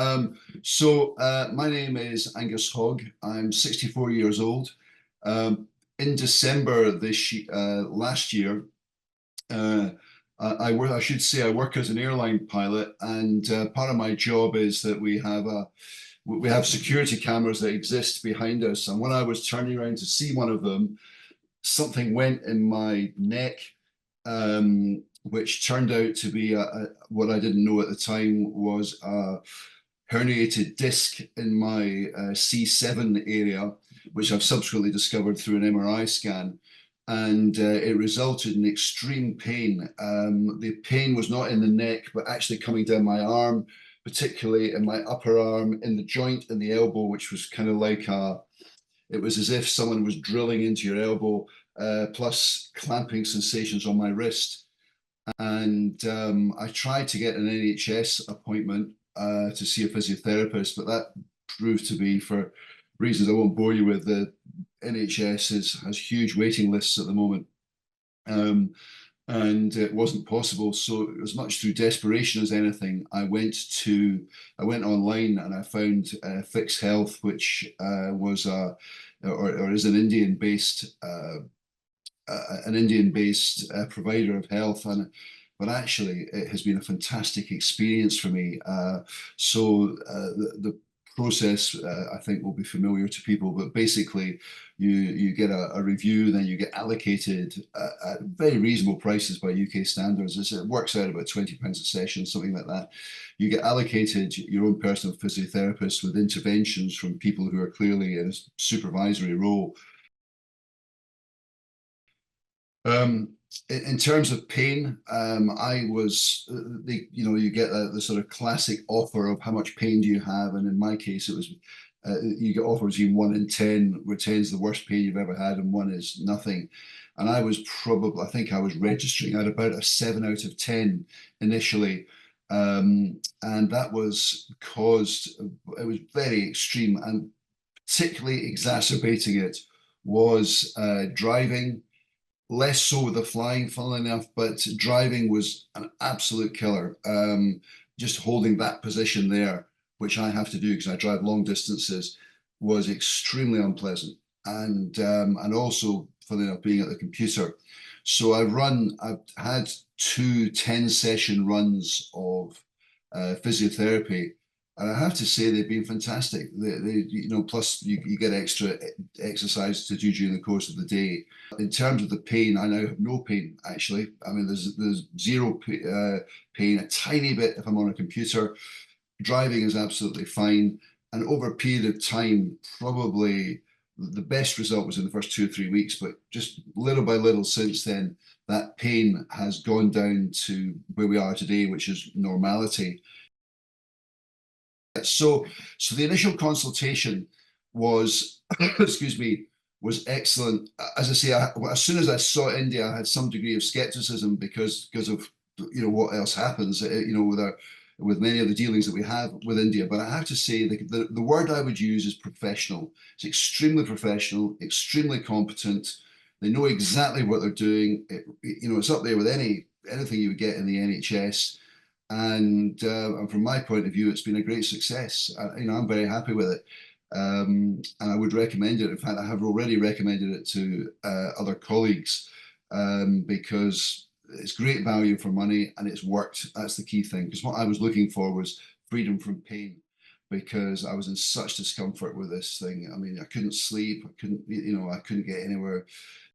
My name is Angus Hogg. I'm 64 years old. In December last year, uh, I should say I work as an airline pilot, and part of my job is that we have security cameras that exist behind us. And when I was turning around to see one of them, something went in my neck, which turned out to be what I didn't know at the time was a herniated disc in my C7 area, which I've subsequently discovered through an MRI scan. And it resulted in extreme pain. The pain was not in the neck, but actually coming down my arm, particularly in my upper arm, in the joint in the elbow, which was kind of like it was as if someone was drilling into your elbow, plus clamping sensations on my wrist. And I tried to get an NHS appointment to see a physiotherapist, but that proved to be, for reasons I won't bore you with, the has huge waiting lists at the moment. And it wasn't possible. So as much through desperation as anything, I went online and I found Fix Health, which was or is an Indian-based provider of health, but actually it has been a fantastic experience for me. The process, I think, will be familiar to people, but basically you get a review, then you get allocated at very reasonable prices by UK standards. It works out about £20 a session, something like that. You get allocated your own personal physiotherapist with interventions from people who are clearly in a supervisory role. In terms of pain, I was you get the sort of classic offer of how much pain do you have, and in my case, it was you get offers between 1 and 10, where 10 is the worst pain you've ever had, and 1 is nothing. And I think I was registering at about a 7 out of 10 initially, and that was caused. It was very extreme, and particularly exacerbating it was driving. Less so with the flying, funnily enough, but driving was an absolute killer. Just holding that position there, which I have to do because I drive long distances, was extremely unpleasant. And also, funnily enough, being at the computer. So I've had 2 10-session runs of physiotherapy, and I have to say they've been fantastic. Plus you get extra exercise to do during the course of the day. In terms of the pain, I now have no pain, actually. I mean, there's zero pain, a tiny bit if I'm on a computer. Driving is absolutely fine. And over a period of time, probably the best result was in the first 2 or 3 weeks, but just little by little since then, that pain has gone down to where we are today, which is normality. So the initial consultation was, excuse me, was excellent. As I say, as soon as I saw India, I had some degree of skepticism because of what else happens, with many of the dealings that we have with India. But I have to say the word I would use is professional. It's extremely professional, extremely competent. They know exactly what they're doing. It's up there with anything you would get in the NHS. And from my point of view, it's been a great success. I'm very happy with it, and I would recommend it. In fact, I have already recommended it to other colleagues, because it's great value for money and it's worked. That's the key thing, because what I was looking for was freedom from pain, because I was in such discomfort with this thing. I mean, I couldn't sleep. I couldn't get anywhere.